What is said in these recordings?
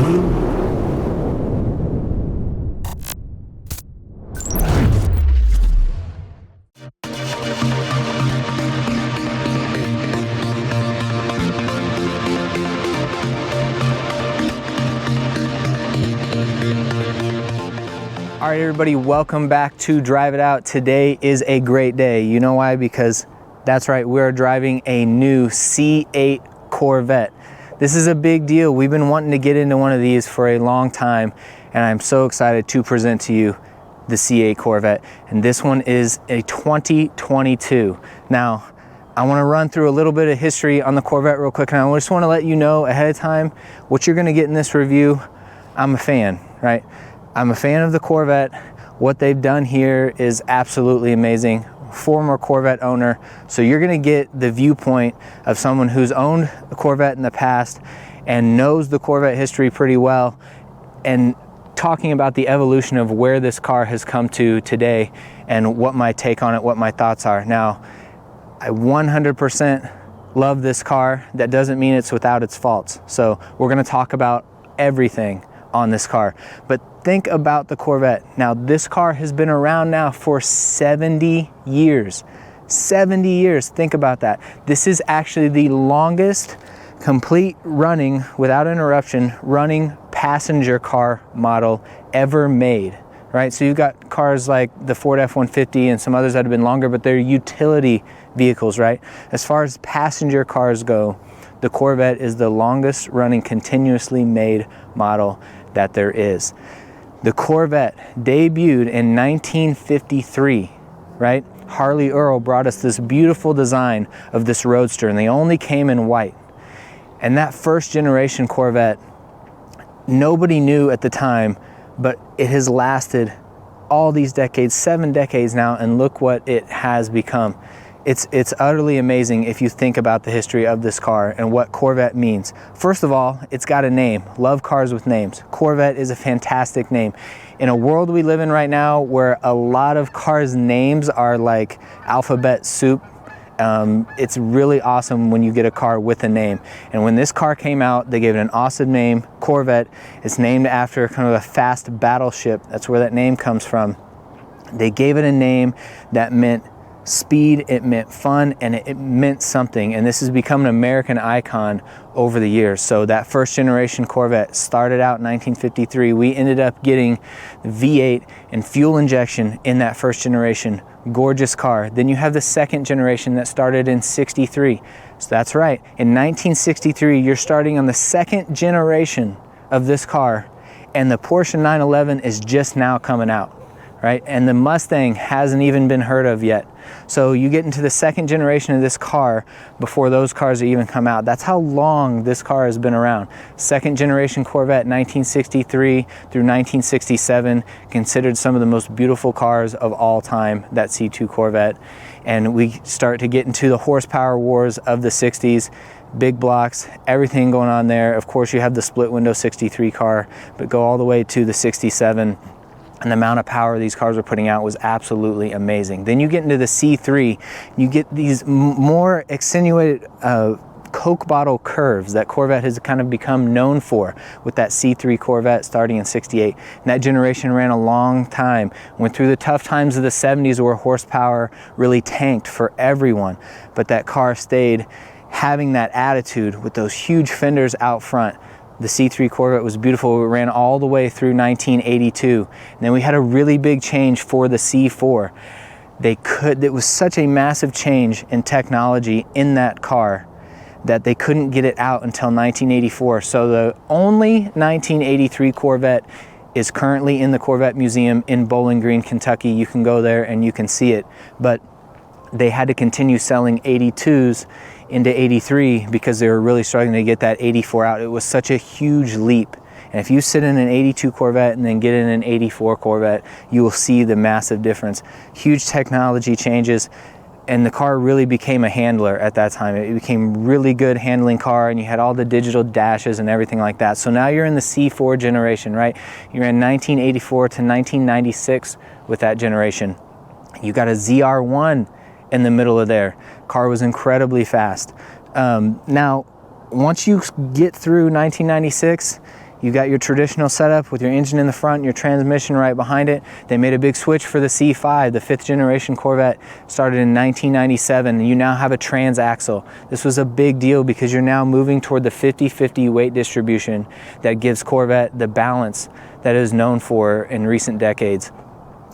All right, everybody, welcome back to Drive It Out. Today is a great day. You know why? Because that's right, we're driving a new C8 Corvette. This is a big deal. We've been wanting to get into one of these for a long time, and I'm so excited to present to you the C8 Corvette. And this one is a 2022. Now, I want to run through a little bit of history on the Corvette real quick, and I just want to let you know ahead of time what you're going to get in this review. I'm a fan, right? I'm a fan of the Corvette. What they've done here is absolutely amazing. Former Corvette owner, so you're going to get the viewpoint of someone who's owned a Corvette in the past and knows the Corvette history pretty well, and talking about the evolution of where this car has come to today and what my take on it, what my thoughts are. Now, I 100% love this car. That doesn't mean it's without its faults. So we're going to talk about everything on this car. But think about the Corvette. Now, this car has been around now for 70 years. 70 years, think about that. This is actually the longest complete running, without interruption, running passenger car model ever made, right? So you've got cars like the Ford F-150 and some others that have been longer, but they're utility vehicles, right? As far as passenger cars go, the Corvette is the longest running continuously made model that there is. The Corvette debuted in 1953, right? Harley Earl brought us this beautiful design of this roadster, and they only came in white. And that first generation Corvette, nobody knew at the time, but it has lasted all these decades, 7 decades now, and look what it has become. It's utterly amazing if you think about the history of this car and what Corvette means. First of all, it's got a name. Love cars with names. Corvette is a fantastic name. In a world we live in right now where a lot of cars' names are like alphabet soup, it's really awesome when you get a car with a name. And when this car came out, they gave it an awesome name, Corvette. It's named after kind of a fast battleship. That's where that name comes from. They gave it a name that meant speed, it meant fun, and it meant something. And this has become an American icon over the years. So that first generation Corvette started out in 1953. We ended up getting the V8 and fuel injection in that first generation. Gorgeous car. Then you have the second generation that started in 63. So that's right. In 1963, you're starting on the second generation of this car, and the Porsche 911 is just now coming out, right? And the Mustang hasn't even been heard of yet. So you get into the second generation of this car before those cars even come out. That's how long this car has been around. Second generation Corvette, 1963 through 1967, considered some of the most beautiful cars of all time, that C2 Corvette. And we start to get into the horsepower wars of the 60s, big blocks, everything going on there. Of course, you have the split window 63 car, but go all the way to the 67. And the amount of power these cars were putting out was absolutely amazing. Then you get into the C3, you get these more accentuated Coke bottle curves that Corvette has kind of become known for with that C3 Corvette starting in 68. And that generation ran a long time, went through the tough times of the 70s where horsepower really tanked for everyone. But that car stayed having that attitude with those huge fenders out front. The C3 Corvette was beautiful. It ran all the way through 1982. And then we had a really big change for the C4. It was such a massive change in technology in that car that they couldn't get it out until 1984. So the only 1983 Corvette is currently in the Corvette Museum in Bowling Green, Kentucky. You can go there and you can see it. But they had to continue selling 82s into 83 because they were really struggling to get that 84 out. It was such a huge leap. And if you sit in an 82 Corvette and then get in an 84 Corvette, you will see the massive difference. Huge technology changes, and the car really became a handler at that time. It became really good handling car, and you had all the digital dashes and everything like that. So now you're in the C4 generation, right? You're in 1984 to 1996 with that generation. You got a ZR1 in the middle of there. Car was incredibly fast. Now, once you get through 1996, You got your traditional setup with your engine in the front, your transmission right behind it. They made a big switch for the C5, the 5th generation Corvette, started in 1997. You now have a transaxle. This was a big deal because you're now moving toward the 50-50 weight distribution that gives Corvette the balance that it is known for in recent decades.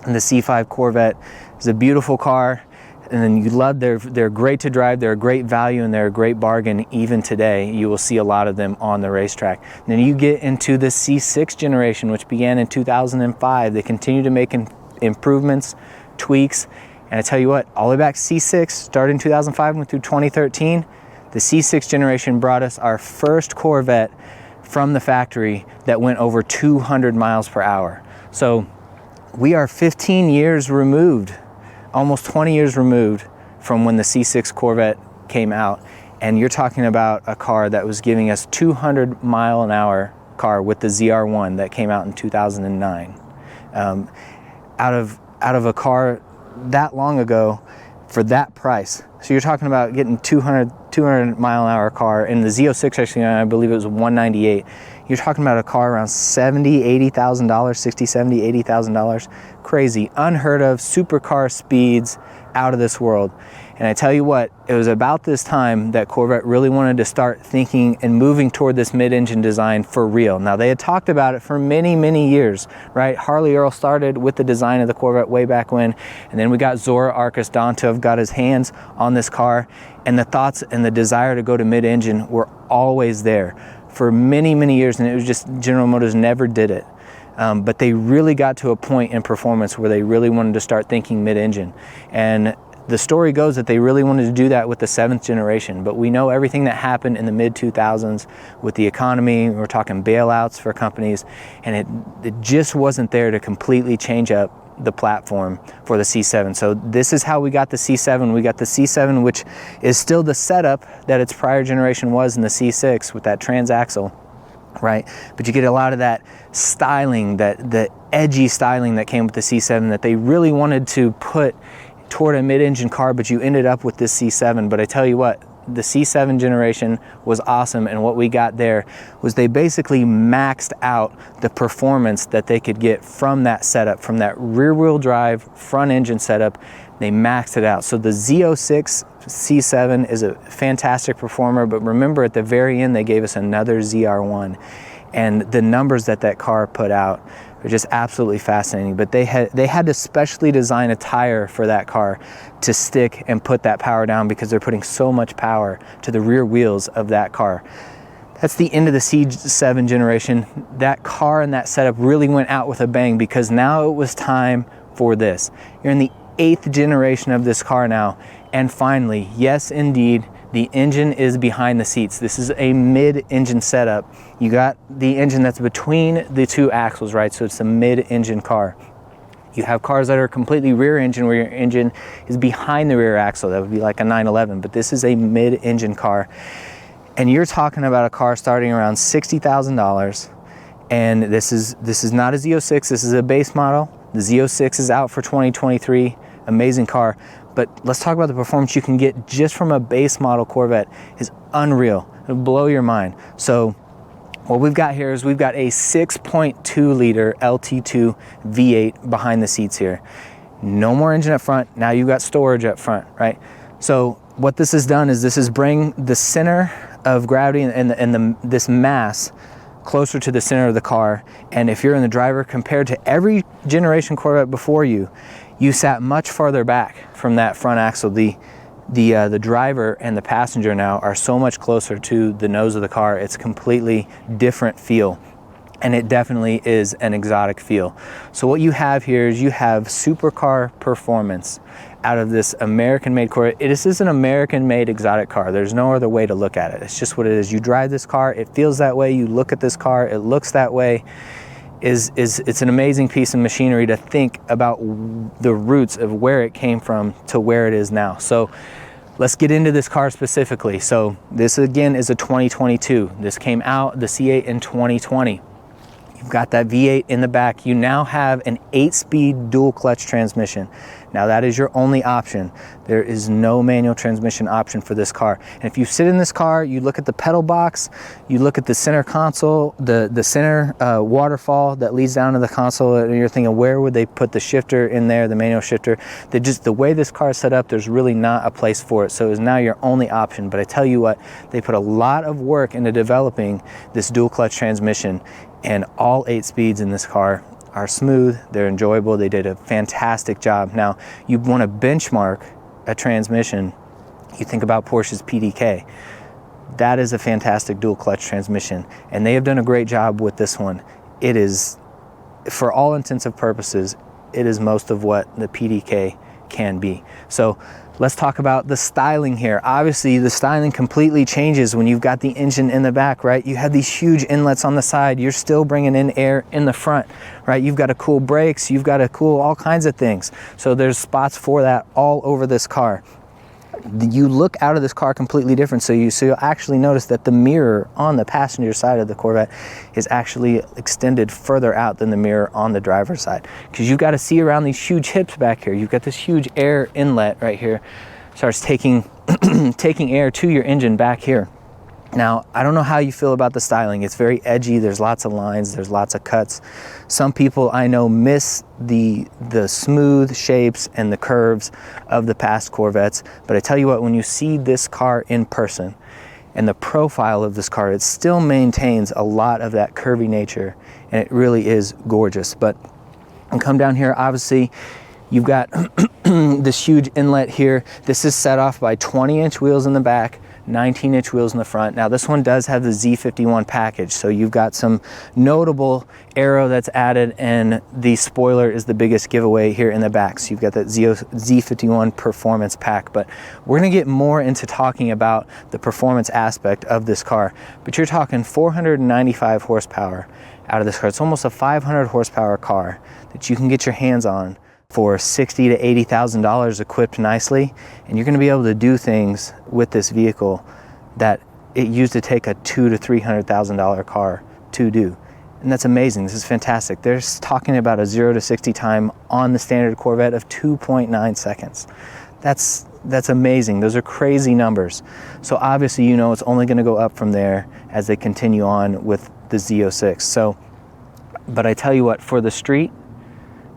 And the C5 Corvette is a beautiful car. And then you love, they're great to drive, they're a great value, and they're a great bargain. Even today, you will see a lot of them on the racetrack. And then you get into the C6 generation, which began in 2005. They continue to make improvements, tweaks, and I tell you what, all the way back to C6, started in 2005, went through 2013. The C6 generation brought us our first Corvette from the factory that went over 200 miles per hour. So we are 15 years removed, almost 20 years removed from when the C6 Corvette came out, and you're talking about a car that was giving us 200 mile an hour car with the ZR1 that came out in 2009. Out of a car that long ago for that price. So you're talking about getting 200 mile an hour car, and the Z06 actually, I believe it was 198. You're talking about a car around $70,000, $80,000, $60,000, $70,000, $80,000. Crazy, unheard of, supercar speeds, out of this world. And I tell you what, it was about this time that Corvette really wanted to start thinking and moving toward this mid-engine design for real. Now, they had talked about it for many, many years, right? Harley Earl started with the design of the Corvette way back when, and then we got Zora Arkus Don to have got his hands on this car, and the thoughts and the desire to go to mid-engine were always there for many, many years, and it was just General Motors never did it. But they really got to a point in performance where they really wanted to start thinking mid-engine. And the story goes that they really wanted to do that with the 7th generation, but we know everything that happened in the mid-2000s with the economy. We're talking bailouts for companies, and it just wasn't there to completely change up the platform for the C7. So this is how we got the C7. We got the C7, which is still the setup that its prior generation was in the C6 with that transaxle, right? But you get a lot of that styling, the edgy styling that came with the C7 that they really wanted to put toward a mid-engine car, but you ended up with this C7. But I tell you what, the C7 generation was awesome, and what we got there was they basically maxed out the performance that they could get from that setup, from that rear-wheel drive front engine setup. They maxed it out. So the Z06 C7 is a fantastic performer, but remember at the very end they gave us another ZR1, and the numbers that that car put out are just absolutely fascinating. But they had to specially design a tire for that car to stick and put that power down, because they're putting so much power to the rear wheels of that car. That's the end of the C7 generation. That car and that setup really went out with a bang, because now it was time for this. You're in the 8th generation of this car now, and finally, yes indeed, the engine is behind the seats. This is a mid-engine setup. You got the engine that's between the two axles, right? So it's a mid-engine car. You have cars that are completely rear engine, where your engine is behind the rear axle. That would be like a 911, but this is a mid-engine car. And you're talking about a car starting around $60,000. And this is not a Z06, this is a base model. The Z06 is out for 2023, amazing car. But let's talk about the performance you can get just from a base model Corvette is unreal. It'll blow your mind. So what we've got here is we've got a 6.2 liter LT2 V8 behind the seats here. No more engine up front, now you've got storage up front, right? So what this has done is this is bring the center of gravity and this mass closer to the center of the car. And if you're in the driver, compared to every generation Corvette before you, you sat much farther back from that front axle. The driver and the passenger now are so much closer to the nose of the car. It's a completely different feel, and it definitely is an exotic feel. So what you have here is you have supercar performance out of this American-made Corvette. This is an American-made exotic car. There's no other way to look at it. It's just what it is. You drive this car, it feels that way. You look at this car, it looks that way. It's an amazing piece of machinery to think about the roots of where it came from to where it is now. So let's get into this car specifically. So this again is a 2022. This came out, the C8, in 2020. You've got that V8 in the back. You now have an 8-speed dual clutch transmission. Now that is your only option. There is no manual transmission option for this car. And if you sit in this car, you look at the pedal box, you look at the center console, the center waterfall that leads down to the console, and you're thinking, where would they put the shifter in there, the manual shifter? The way this car is set up, there's really not a place for it. So it's now your only option. But I tell you what, they put a lot of work into developing this dual clutch transmission, and all 8 speeds in this car are smooth, they're enjoyable, they did a fantastic job. Now, you want to benchmark a transmission, you think about Porsche's PDK. That is a fantastic dual clutch transmission, and they have done a great job with this one. It is, for all intents and purposes, it is most of what the PDK can be. So let's talk about the styling here. Obviously, the styling completely changes when you've got the engine in the back, right? You have these huge inlets on the side. You're still bringing in air in the front, right? You've got to cool brakes. You've got to cool all kinds of things. So there's spots for that all over this car. You look out of this car completely different. So you'll actually notice that the mirror on the passenger side of the Corvette is actually extended further out than the mirror on the driver's side, because you've got to see around these huge hips back here. You've got this huge air inlet right here, starts taking taking air to your engine back here. Now, I don't know how you feel about the styling. It's very edgy. There's lots of lines. There's lots of cuts. Some people I know miss the smooth shapes and the curves of the past Corvettes. But I tell you what, when you see this car in person and the profile of this car, it still maintains a lot of that curvy nature, and it really is gorgeous. But and come down here, obviously, you've got this huge inlet here. This is set off by 20-inch wheels in the back, 19-inch wheels in the front. Now this one does have the Z51 package, so you've got some notable aero that's added, and the spoiler is the biggest giveaway here in the back. So you've got that Z51 performance pack, but we're gonna get more into talking about the performance aspect of this car. But you're talking 495 horsepower out of this car. It's almost a 500 horsepower car that you can get your hands on for $60,000 to $80,000 equipped nicely, and you're going to be able to do things with this vehicle that it used to take a $200,000 to $300,000 car to do. And that's amazing. This is fantastic. They're talking about a 0 to 60 time on the standard Corvette of 2.9 seconds. That's amazing. Those are crazy numbers. So obviously, you know, it's only going to go up from there as they continue on with the Z06. So, but I tell you what, for the street,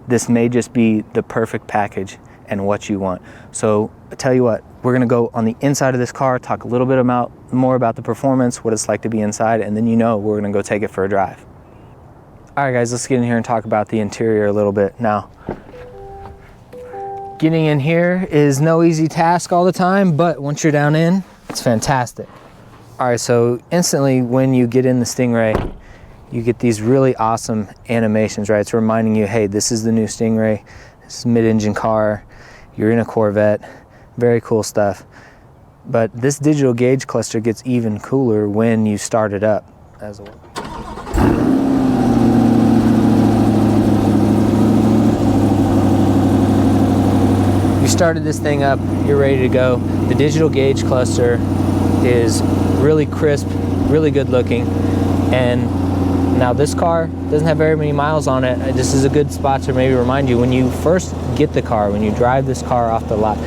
this may just be the perfect package and what you want. So I tell you what, we're gonna go on the inside of this car, talk a little bit more about the performance, what it's like to be inside, and then we're gonna go take it for a drive. All right guys, let's get in here and talk about the interior a little bit. Now, getting in here is no easy task all the time, but once you're down in, it's fantastic. All right, so instantly when you get in the Stingray, you get these really awesome animations, right? It's reminding you, hey, this is the new Stingray, this is a mid-engine car, you're in a Corvette, very cool stuff. But this digital gauge cluster gets even cooler when you start it up as well. You started this thing up, you're ready to go. The digital gauge cluster is really crisp, really good looking, and now this car doesn't have very many miles on it. This is a good spot to maybe remind you, when you first get the car, when you drive this car off the lot,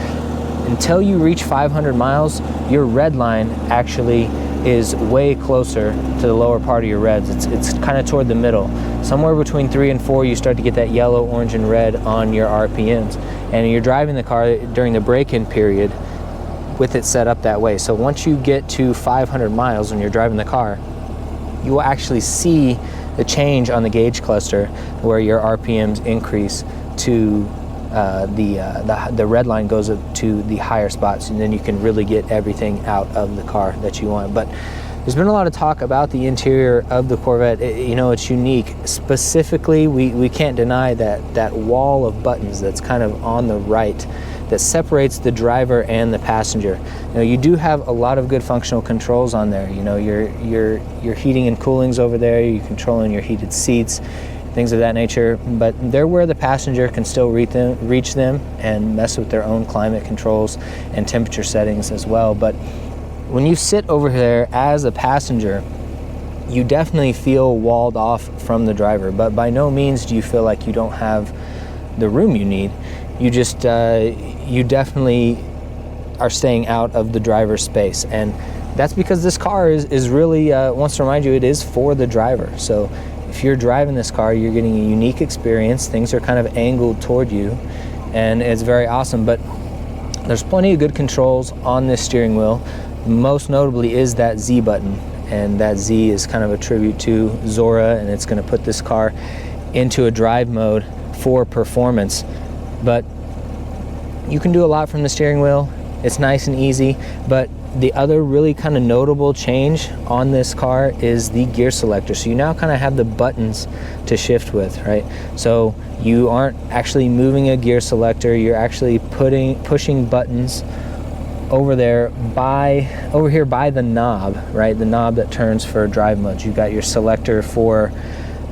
until you reach 500 miles, your red line actually is way closer to the lower part of your reds. It's kind of toward the middle. Somewhere between 3 and 4, you start to get that yellow, orange, and red on your RPMs. And you're driving the car during the break-in period with it set up that way. So once you get to 500 miles when you're driving the car, you will actually see the change on the gauge cluster where your RPMs increase to the red line goes up to the higher spots, and then you can really get everything out of the car that you want. But there's been a lot of talk about the interior of the Corvette. It's unique. Specifically, we can't deny that wall of buttons that's kind of on the right that separates the driver and the passenger. You do have a lot of good functional controls on there. Your heating and cooling's over there. You're controlling your heated seats, things of that nature. But they're where the passenger can still reach them and mess with their own climate controls and temperature settings as well. But when you sit over there as a passenger, you definitely feel walled off from the driver, but by no means do you feel like you don't have the room you need. You just, you definitely are staying out of the driver's space. And that's because this car is really, wants to remind you, it is for the driver. So if you're driving this car, you're getting a unique experience. Things are kind of angled toward you, and it's very awesome. But there's plenty of good controls on this steering wheel. Most notably is that Z button, and that Z is kind of a tribute to Zora, and it's going to put this car into a drive mode for performance. But you can do a lot from the steering wheel. It's nice and easy. But the other really kind of notable change on this car is the gear selector. So you now kind of have the buttons to shift with, right? So you aren't actually moving a gear selector, you're actually pushing buttons over here by the knob, right? The knob that turns for drive modes. You've got your selector for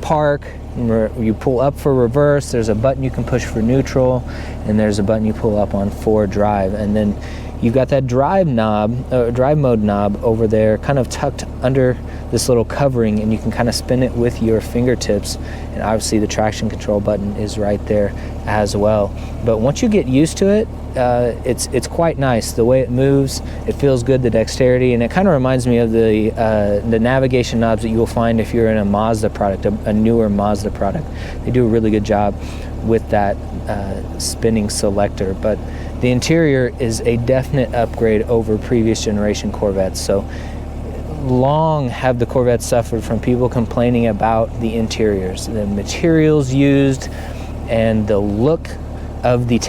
park, you pull up for reverse, there's a button you can push for neutral, and there's a button you pull up on for drive. And then you've got that drive mode knob over there, kind of tucked under this little covering, and you can kind of spin it with your fingertips. And obviously the traction control button is right there as well. But once you get used to it, it's quite nice. The way it moves, it feels good, the dexterity, and it kind of reminds me of the navigation knobs that you will find if you're in a Mazda product, a newer Mazda product. They do a really good job with that spinning selector. But the interior is a definite upgrade over previous generation Corvettes. So long have the Corvettes suffered from people complaining about the interiors, the materials used, and the look of the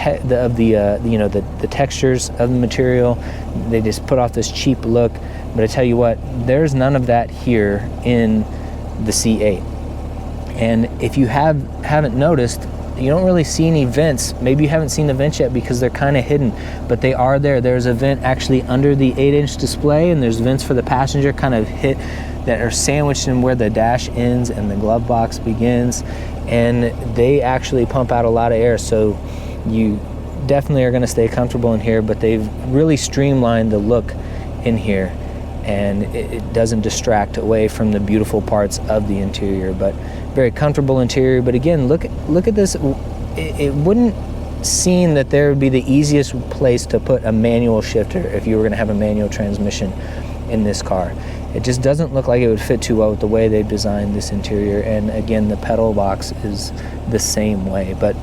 textures of the material. They just put off this cheap look. But I tell you what, there's none of that here in the C8. And if you haven't noticed, you don't really see any vents. Maybe you haven't seen the vents yet because they're kind of hidden, but they are there. There's a vent actually under the 8-inch display, and there's vents for the passenger kind of that are sandwiched in where the dash ends and the glove box begins, and they actually pump out a lot of air. So you definitely are going to stay comfortable in here, but they've really streamlined the look in here, and it doesn't distract away from the beautiful parts of the interior. But very comfortable interior. But again, look at this. It wouldn't seem that there would be the easiest place to put a manual shifter if you were going to have a manual transmission in this car. It just doesn't look like it would fit too well with the way they designed this interior. And again, the pedal box is the same way. But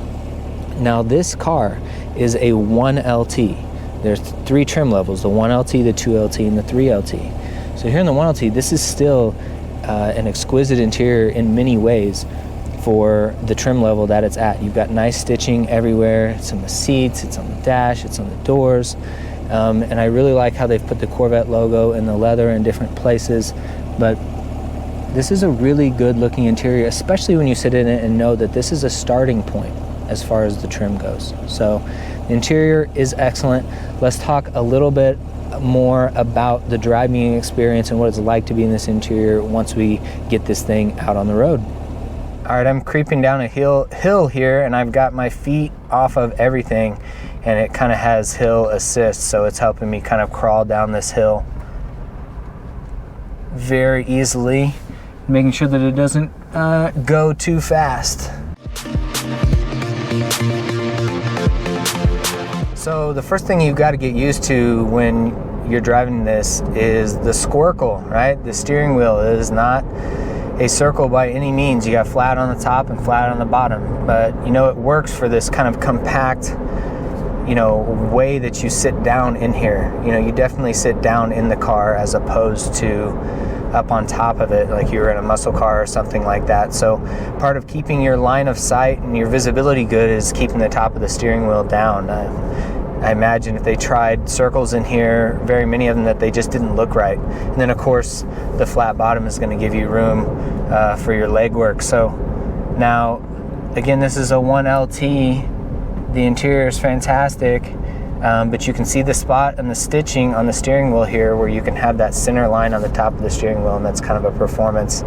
now this car is a 1LT. There's 3 trim levels: the 1LT, the 2LT, and the 3LT. So here in the 1LT, this is still an exquisite interior in many ways for the trim level that it's at. You've got nice stitching everywhere. It's on the seats, it's on the dash, it's on the doors. And I really like how they've put the Corvette logo and the leather in different places. But this is a really good looking interior, especially when you sit in it and know that this is a starting point as far as the trim goes. So the interior is excellent. Let's talk a little bit more about the driving experience and what it's like to be in this interior once we get this thing out on the road. All right, I'm creeping down a hill here, and I've got my feet off of everything, and it kind of has hill assist, so it's helping me kind of crawl down this hill very easily, making sure that it doesn't go too fast. So the first thing you've got to get used to when you're driving this is the squircle, right? The steering wheel is not a circle by any means. You got flat on the top and flat on the bottom, but you know, it works for this kind of compact, you know, way that you sit down in here. You know, you definitely sit down in the car as opposed to up on top of it like you were in a muscle car or something like that. So part of keeping your line of sight and your visibility good is keeping the top of the steering wheel down. I imagine if they tried circles in here, very many of them, that they just didn't look right. And then of course the flat bottom is going to give you room for your leg work. So now again, this is a 1LT. The interior is fantastic, but you can see the spot and the stitching on the steering wheel here where you can have that center line on the top of the steering wheel, and that's kind of a performance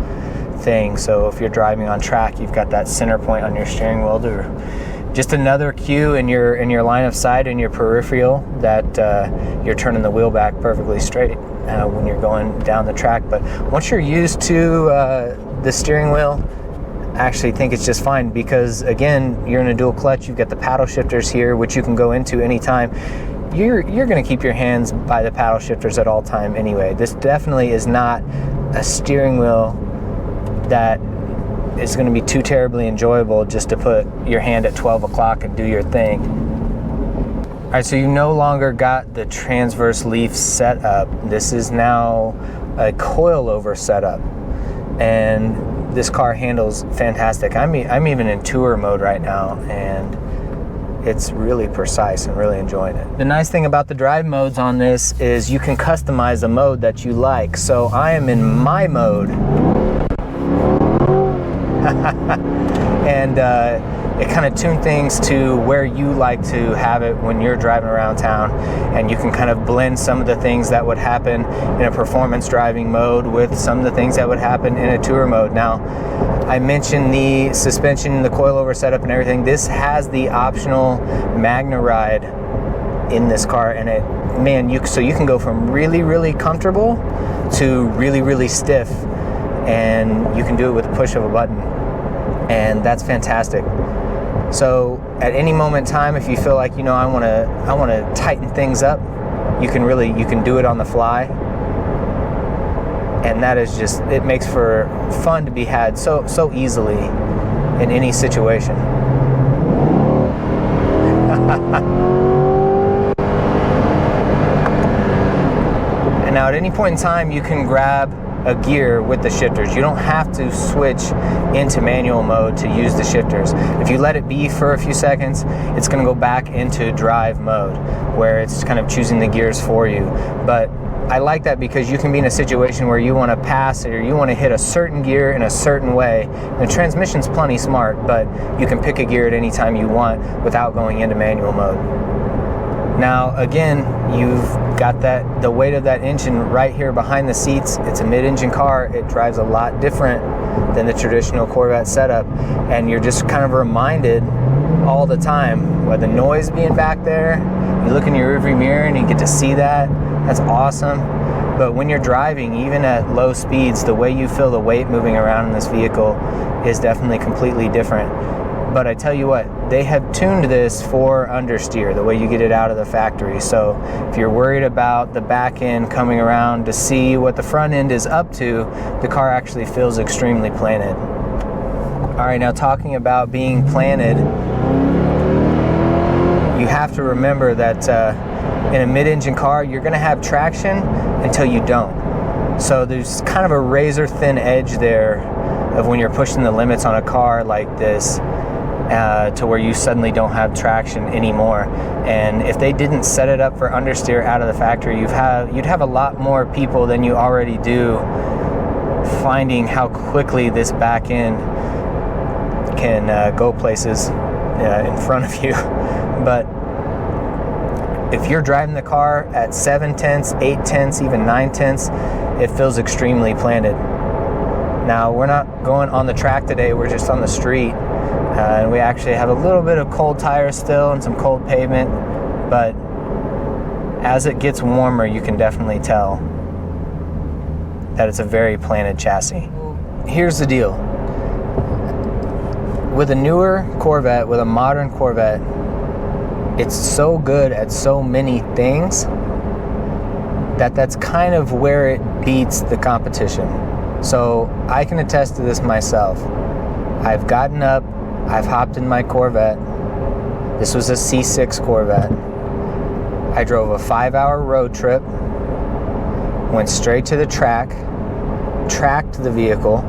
thing. So if you're driving on track, you've got that center point on your steering wheel to just another cue in your line of sight and your peripheral that you're turning the wheel back perfectly straight when you're going down the track. But once you're used to the steering wheel, I actually think it's just fine, because again, you're in a dual clutch. You've got the paddle shifters here, which you can go into anytime. You're going to keep your hands by the paddle shifters at all time anyway. This definitely is not a steering wheel that is going to be too terribly enjoyable just to put your hand at 12 o'clock and do your thing. All right, so you no longer got the transverse leaf setup. This is now a coilover setup, and this car handles fantastic. I'm even in tour mode right now, and it's really precise and really enjoying it. The nice thing about the drive modes on this is you can customize a mode that you like. So I am in my mode. And it kind of tunes things to where you like to have it when you're driving around town, and you can kind of blend some of the things that would happen in a performance driving mode with some of the things that would happen in a tour mode. Now, I mentioned the suspension, the coilover setup and everything. This has the optional Magna Ride in this car, and it, man, so you can go from really, really comfortable to really, really stiff, and you can do it with the push of a button, and that's fantastic. So at any moment in time, if you feel like, you know, I want to tighten things up, you can do it on the fly. And that is just, it makes for fun to be had so easily in any situation. And now at any point in time, you can grab a gear with the shifters. You don't have to switch into manual mode to use the shifters. If you let it be for a few seconds, it's going to go back into drive mode, where it's kind of choosing the gears for you. But I like that because you can be in a situation where you want to pass or you want to hit a certain gear in a certain way. The transmission's plenty smart, but you can pick a gear at any time you want without going into manual mode. Now again, you've got the weight of that engine right here behind the seats. It's a mid-engine car. It drives a lot different than the traditional Corvette setup, and you're just kind of reminded all the time by the noise being back there. You look in your rearview mirror and you get to see that. That's awesome. But when you're driving, even at low speeds, the way you feel the weight moving around in this vehicle is definitely completely different. But I tell you what, they have tuned this for understeer, the way you get it out of the factory. So if you're worried about the back end coming around to see what the front end is up to, the car actually feels extremely planted. All right, now talking about being planted, you have to remember that in a mid-engine car, you're gonna have traction until you don't. So there's kind of a razor thin edge there of when you're pushing the limits on a car like this, to where you suddenly don't have traction anymore. And if they didn't set it up for understeer out of the factory, you'd have a lot more people than you already do finding how quickly this back end can go places in front of you. But if you're driving the car at 7 tenths, 8 tenths, even 9 tenths, it feels extremely planted. Now, we're not going on the track today, we're just on the street. And we actually have a little bit of cold tires still and some cold pavement, but as it gets warmer, you can definitely tell that it's a very planted chassis. Here's the deal. With a newer Corvette, with a modern Corvette, it's so good at so many things that that's kind of where it beats the competition. So I can attest to this myself. I've gotten up, I've hopped in my Corvette. This was a C6 Corvette. I drove a 5-hour road trip, went straight to the track, tracked the vehicle,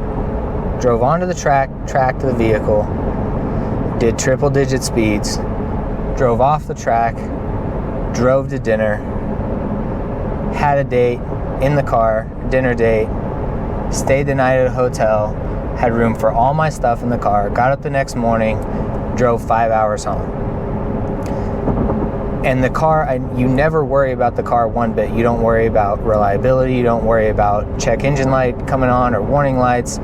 drove onto the track, tracked the vehicle, did triple-digit speeds, drove off the track, drove to dinner, had a date in the car, dinner date, stayed the night at a hotel, had room for all my stuff in the car, got up the next morning, drove 5 hours home. And the car, you never worry about the car one bit. You don't worry about reliability, you don't worry about check engine light coming on or warning lights.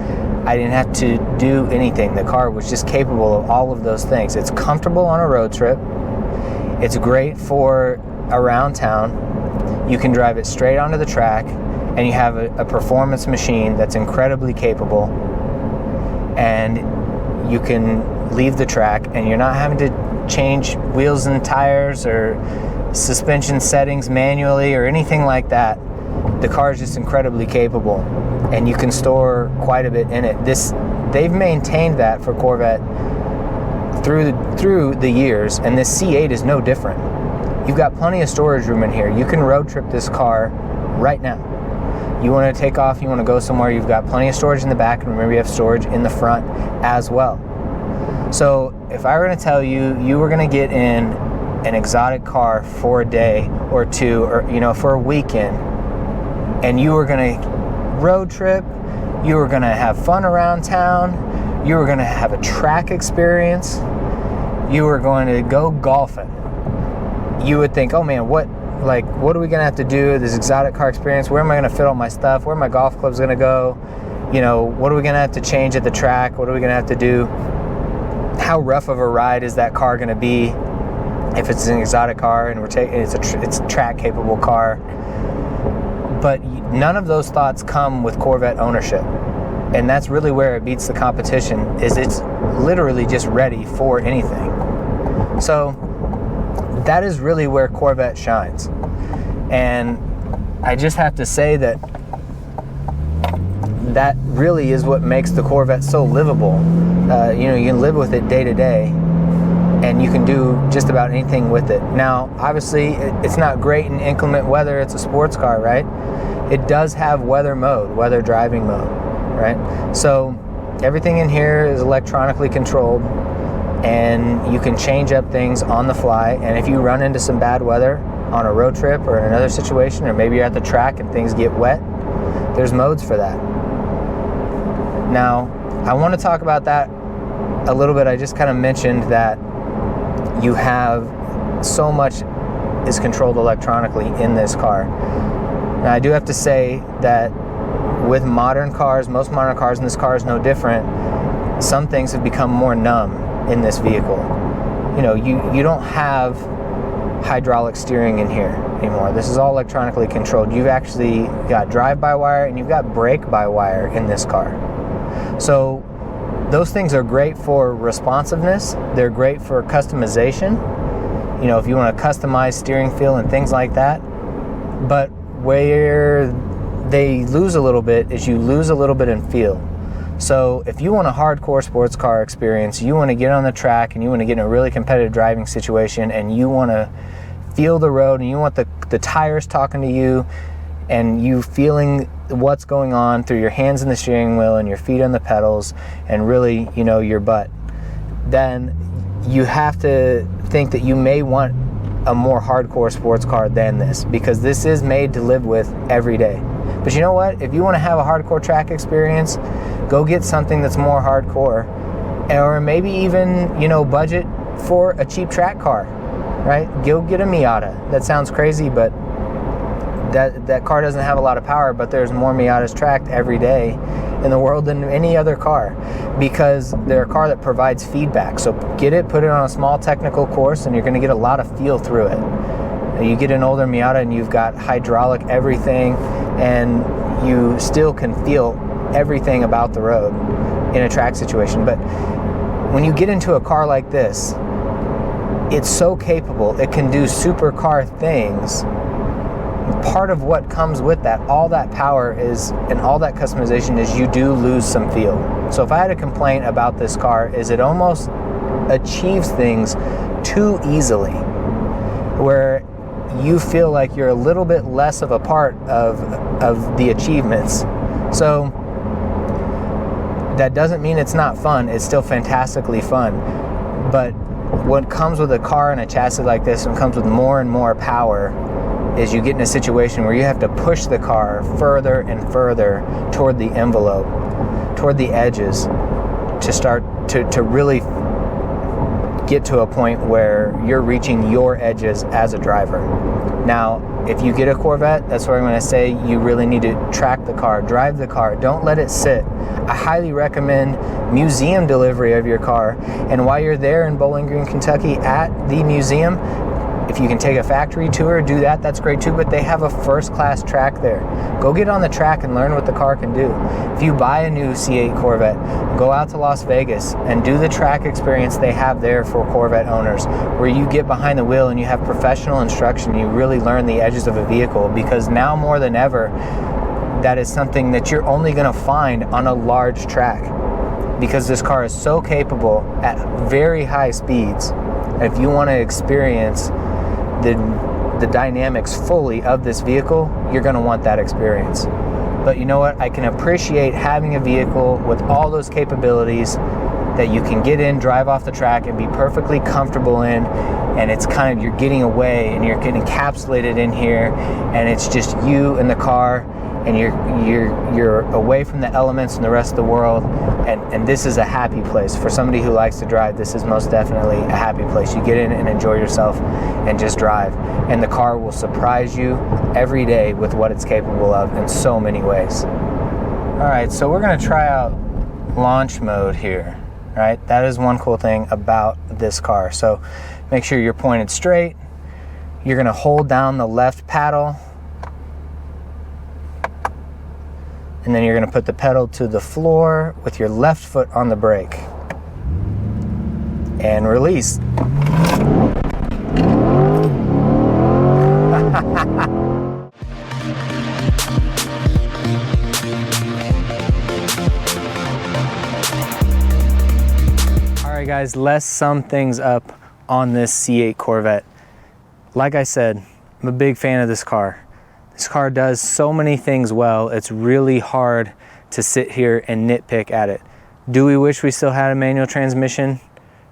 I didn't have to do anything. The car was just capable of all of those things. It's comfortable on a road trip. It's great for around town. You can drive it straight onto the track, and you have a performance machine that's incredibly capable, and you can leave the track and you're not having to change wheels and tires or suspension settings manually or anything like that. The car is just incredibly capable, and you can store quite a bit in it. They've maintained that for Corvette through the years, and this C8 is no different. You've got plenty of storage room in here. You can road trip this car right now. You want to take off, you want to go somewhere, you've got plenty of storage in the back, and remember you have storage in the front as well. So if I were going to tell you, you were going to get in an exotic car for a day or two, or for a weekend, and you were going to road trip, you were going to have fun around town, you were going to have a track experience, you were going to go golfing, you would think, oh man, what are we gonna have to do this exotic car experience? Where am I gonna fit all my stuff? Where are my golf clubs gonna go? What are we gonna have to change at the track? What are we gonna have to do? How rough of a ride is that car gonna be if it's an exotic car and it's a track capable car? But none of those thoughts come with Corvette ownership, and that's really where it beats the competition. Is it's literally just ready for anything. So that is really where Corvette shines. And I just have to say that really is what makes the Corvette so livable. You can live with it day to day, and you can do just about anything with it. Now, obviously, it's not great in inclement weather. It's a sports car, right? It does have weather driving mode, right? So everything in here is electronically controlled, and you can change up things on the fly. And if you run into some bad weather on a road trip or in another situation, or maybe you're at the track and things get wet, there's modes for that. Now, I want to talk about that a little bit. I just kind of mentioned that you have so much is controlled electronically in this car. Now, I do have to say that with modern cars, most modern cars, and this car is no different, some things have become more numb in this vehicle. You don't have hydraulic steering in here anymore. This is all electronically controlled. You've actually got drive-by-wire and you've got brake-by-wire in this car. So those things are great for responsiveness. They're great for customization. If you want to customize steering feel and things like that. But where they lose a little bit is you lose a little bit in feel. So if you want a hardcore sports car experience, you want to get on the track and you want to get in a really competitive driving situation, and you want to feel the road, and you want the tires talking to you, and you feeling what's going on through your hands in the steering wheel and your feet on the pedals, and really, your butt, then you have to think that you may want a more hardcore sports car than this, because this is made to live with every day. But you know what? If you want to have a hardcore track experience, go get something that's more hardcore, or maybe even, budget for a cheap track car, right? Go get a Miata. That sounds crazy, but that car doesn't have a lot of power, but there's more Miatas tracked every day in the world than any other car, because they're a car that provides feedback. So get it, put it on a small technical course, and you're going to get a lot of feel through it. You get an older Miata and you've got hydraulic everything, and you still can feel everything about the road in a track situation. But when you get into a car like this, it's so capable. It can do supercar things. Part of what comes with that, all that power is, and all that customization is, you do lose some feel. So if I had a complaint about this car, is it almost achieves things too easily, where you feel like you're a little bit less of a part of the achievements. So that doesn't mean it's not fun. It's still fantastically fun. But what comes with a car and a chassis like this, and comes with more and more power, is you get in a situation where you have to push the car further and further toward the envelope, toward the edges, to start to really get to a point where you're reaching your edges as a driver. Now, if you get a Corvette, that's what I'm going to say, you really need to track the car, drive the car, don't let it sit. I highly recommend museum delivery of your car, and while you're there in Bowling Green, Kentucky at the museum, if you can take a factory tour, do that, that's great too, but they have a first-class track there. Go get on the track and learn what the car can do. If you buy a new C8 Corvette, go out to Las Vegas and do the track experience they have there for Corvette owners, where you get behind the wheel and you have professional instruction, you really learn the edges of a vehicle, because now more than ever, that is something that you're only gonna find on a large track, because this car is so capable at very high speeds. If you wanna experience the dynamics fully of this vehicle, you're going to want that experience. But you know what? I can appreciate having a vehicle with all those capabilities that you can get in, drive off the track, and be perfectly comfortable in, and it's kind of, you're getting away and you're getting encapsulated in here, and it's just you and the car, and you're away from the elements and the rest of the world, and this is a happy place. For somebody who likes to drive, this is most definitely a happy place. You get in and enjoy yourself and just drive, and the car will surprise you every day with what it's capable of in so many ways. All right, so we're gonna try out launch mode here, right? That is one cool thing about this car. So make sure you're pointed straight. You're gonna hold down the left paddle, and then you're going to put the pedal to the floor with your left foot on the brake and release. All right guys, let's sum things up on this C8 Corvette. Like I said, I'm a big fan of this car. This car does so many things well, it's really hard to sit here and nitpick at it. Do we wish we still had a manual transmission?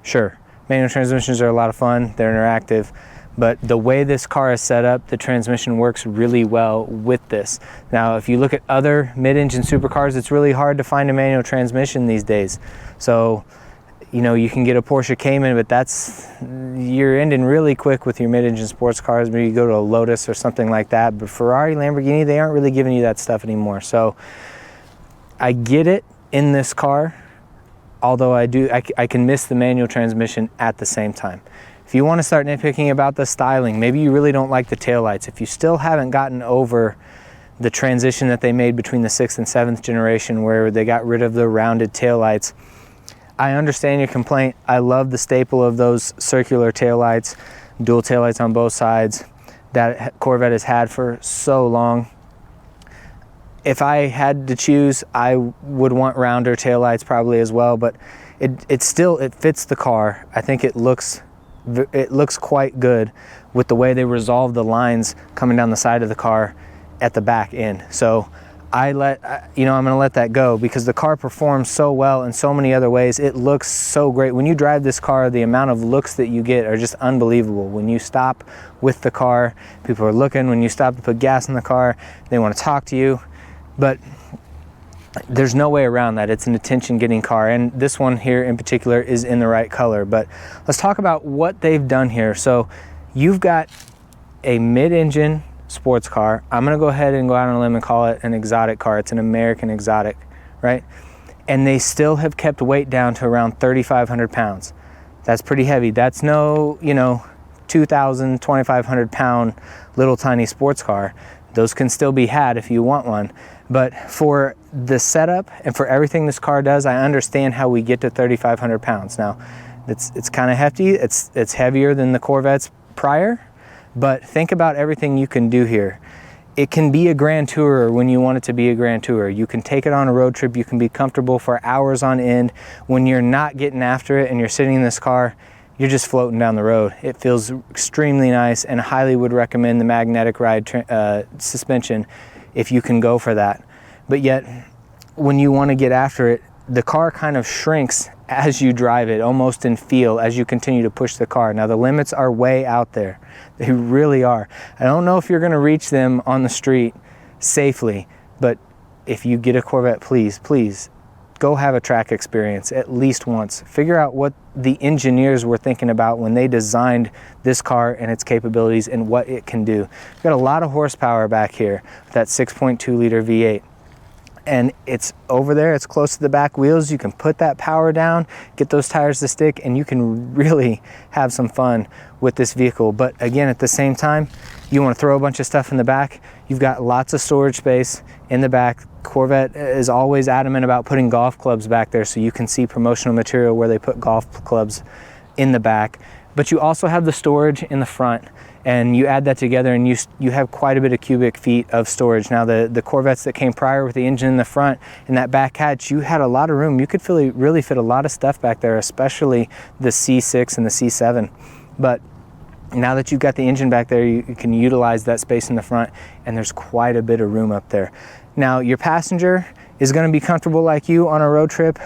Sure. Manual transmissions are a lot of fun, they're interactive, but the way this car is set up, the transmission works really well with this. Now, if you look at other mid-engine supercars, it's really hard to find a manual transmission these days. So, you know, you can get a Porsche Cayman, but you're ending really quick with your mid-engine sports cars. Maybe you go to a Lotus or something like that, but Ferrari, Lamborghini, they aren't really giving you that stuff anymore. So I get it in this car, although I can miss the manual transmission at the same time. If you want to start nitpicking about the styling, maybe you really don't like the taillights. If you still haven't gotten over the transition that they made between the 6th and 7th generation, where they got rid of the rounded taillights, I understand your complaint. I love the staple of those circular taillights, dual taillights on both sides that Corvette has had for so long. If I had to choose, I would want rounder taillights probably as well, but it fits the car. I think it looks quite good with the way they resolve the lines coming down the side of the car at the back end. So I'm gonna let that go because the car performs so well in so many other ways. It looks so great. When you drive this car, the amount of looks that you get are just unbelievable. When you stop with the car, people are looking. When you stop to put gas in the car, they want to talk to you. But there's no way around that. It's an attention-getting car, and this one here in particular is in the right color. But let's talk about what they've done here. So you've got a mid-engine sports car. I'm gonna go ahead and go out on a limb and call it an exotic car. It's an American exotic, right? And they still have kept weight down to around 3,500 pounds. That's pretty heavy. That's no, 2,000, 2,500 pound little tiny sports car. Those can still be had if you want one. But for the setup and for everything this car does, I understand how we get to 3,500 pounds. Now, it's kind of hefty. It's heavier than the Corvettes prior, but think about everything you can do here. It can be a grand tourer when you want it to be a grand tourer. You can take it on a road trip. You can be comfortable for hours on end. When you're not getting after it and you're sitting in this car, you're just floating down the road. It feels extremely nice, and highly would recommend the magnetic ride suspension if you can go for that. But yet, when you want to get after it, the car kind of shrinks as you drive it, almost in feel, as you continue to push the car. Now, the limits are way out there. They really are. I don't know if you're going to reach them on the street safely, but if you get a Corvette, please go have a track experience at least once. Figure out what the engineers were thinking about when they designed this car and its capabilities and what it can do. We've got a lot of horsepower back here with that 6.2 liter V8. And it's over there, it's close to the back wheels. You can put that power down, get those tires to stick, and you can really have some fun with this vehicle. But again, at the same time, you want to throw a bunch of stuff in the back. You've got lots of storage space in the back. Corvette is always adamant about putting golf clubs back there so you can see promotional material where they put golf clubs in the back. But you also have the storage in the front, and you add that together and you have quite a bit of cubic feet of storage. Now the Corvettes that came prior with the engine in the front and that back hatch, you had a lot of room. You could really fit a lot of stuff back there, especially the C6 and the C7. But now that you've got the engine back there, you can utilize that space in the front, and there's quite a bit of room up there. Now your passenger is going to be comfortable like you on a road trip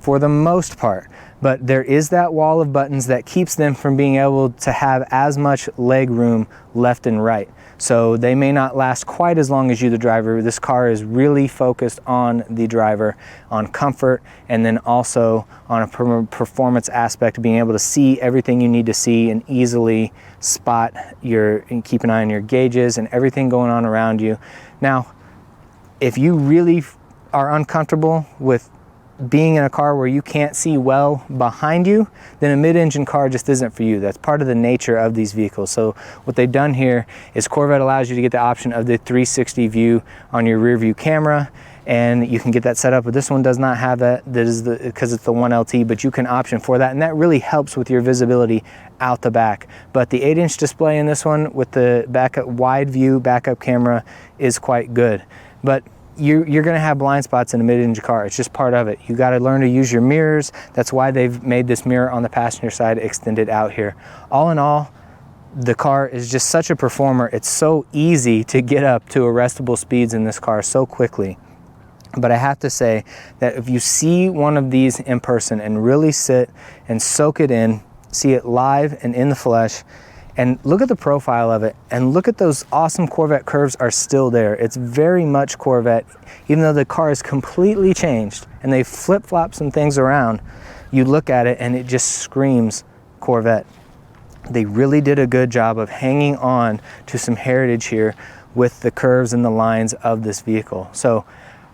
for the most part, but there is that wall of buttons that keeps them from being able to have as much leg room left and right. So they may not last quite as long as you, the driver. This car is really focused on the driver, on comfort, and then also on a performance aspect, being able to see everything you need to see and easily spot and keep an eye on your gauges and everything going on around you. Now, if you really are uncomfortable with being in a car where you can't see well behind you, then a mid-engine car just isn't for you. That's part of the nature of these vehicles. So what they've done here is Corvette allows you to get the option of the 360 view on your rear view camera, and you can get that set up, but this one does not have that. That is because it's the 1LT, but you can option for that, and that really helps with your visibility out the back. But the 8-inch display in this one with the backup wide view backup camera is quite good. But you're going to have blind spots in a mid-engine car. It's just part of it. You got to learn to use your mirrors. That's why they've made this mirror on the passenger side extended out here. All in all, the car is just such a performer. It's so easy to get up to arrestable speeds in this car so quickly. But I have to say that if you see one of these in person and really sit and soak it in, see it live and in the flesh, and look at the profile of it, and look at those awesome Corvette curves are still there. It's very much Corvette, even though the car is completely changed and they flip-flop some things around. You look at it and it just screams Corvette. They really did a good job of hanging on to some heritage here with the curves and the lines of this vehicle. So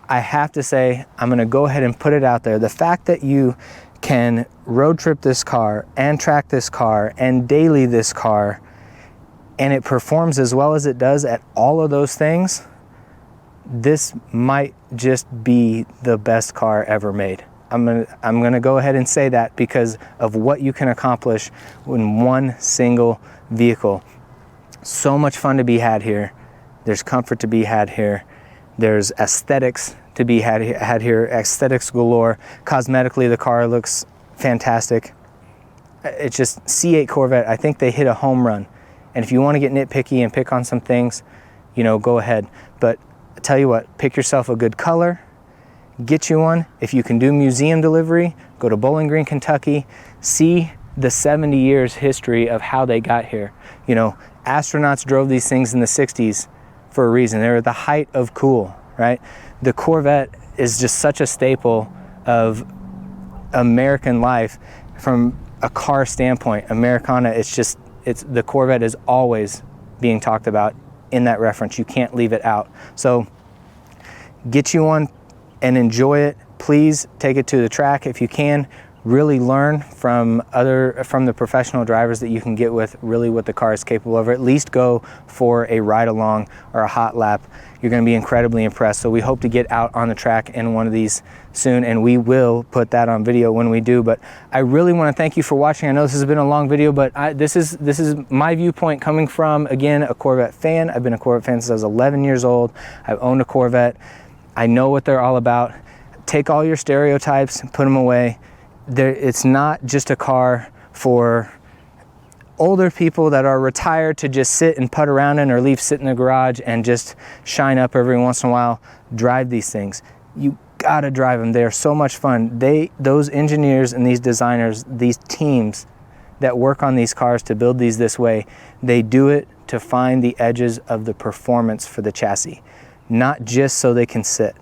I have to say, I'm gonna go ahead and put it out there. The fact that you can road trip this car and track this car and daily this car, and it performs as well as it does at all of those things, this might just be the best car ever made. I'm gonna go ahead and say that because of what you can accomplish in one single vehicle. So much fun to be had here. There's comfort to be had here. There's aesthetics to be had here, aesthetics galore. Cosmetically, the car looks fantastic. It's just C8 Corvette. I think they hit a home run. And if you want to get nitpicky and pick on some things, you know, go ahead. But I tell you what, pick yourself a good color, get you one. If you can do museum delivery, go to Bowling Green, Kentucky, see the 70 years history of how they got here. You know, astronauts drove these things in the 60s for a reason. They were at the height of cool, right? The Corvette is just such a staple of American life from a car standpoint. Americana, the Corvette is always being talked about in that reference. You can't leave it out. So get you one and enjoy it. Please take it to the track if you can. Really learn from the professional drivers that you can get with really what the car is capable of, or at least go for a ride along or a hot lap. You're going to be incredibly impressed. So we hope to get out on the track in one of these soon, and we will put that on video when we do. But I really want to thank you for watching. I know this has been a long video, but this is my viewpoint coming from, again, a Corvette fan. I've been a Corvette fan since I was 11 years old. I've owned a Corvette. I know what they're all about. Take all your stereotypes and put them away. It's not just a car for older people that are retired to just sit and putt around in, or sit in the garage and just shine up every once in a while. Drive these things. You gotta drive them. They are so much fun. Those engineers and these designers, these teams that work on these cars to build these this way, they do it to find the edges of the performance for the chassis, not just so they can sit.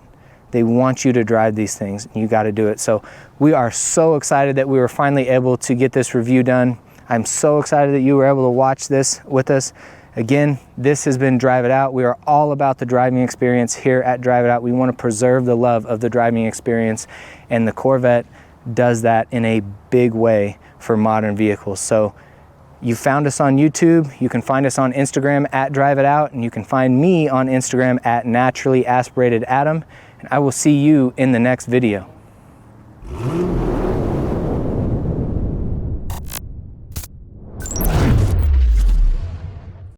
They want you to drive these things, and you got to do it. So we are so excited that we were finally able to get this review done. I'm so excited that you were able to watch this with us. Again, this has been Drive It Out. We are all about the driving experience here at Drive It Out. We want to preserve the love of the driving experience, and the Corvette does that in a big way for modern vehicles. So you found us on YouTube. You can find us on Instagram at Drive It Out, and you can find me on Instagram at Naturally Aspirated Adam. And I will see you in the next video.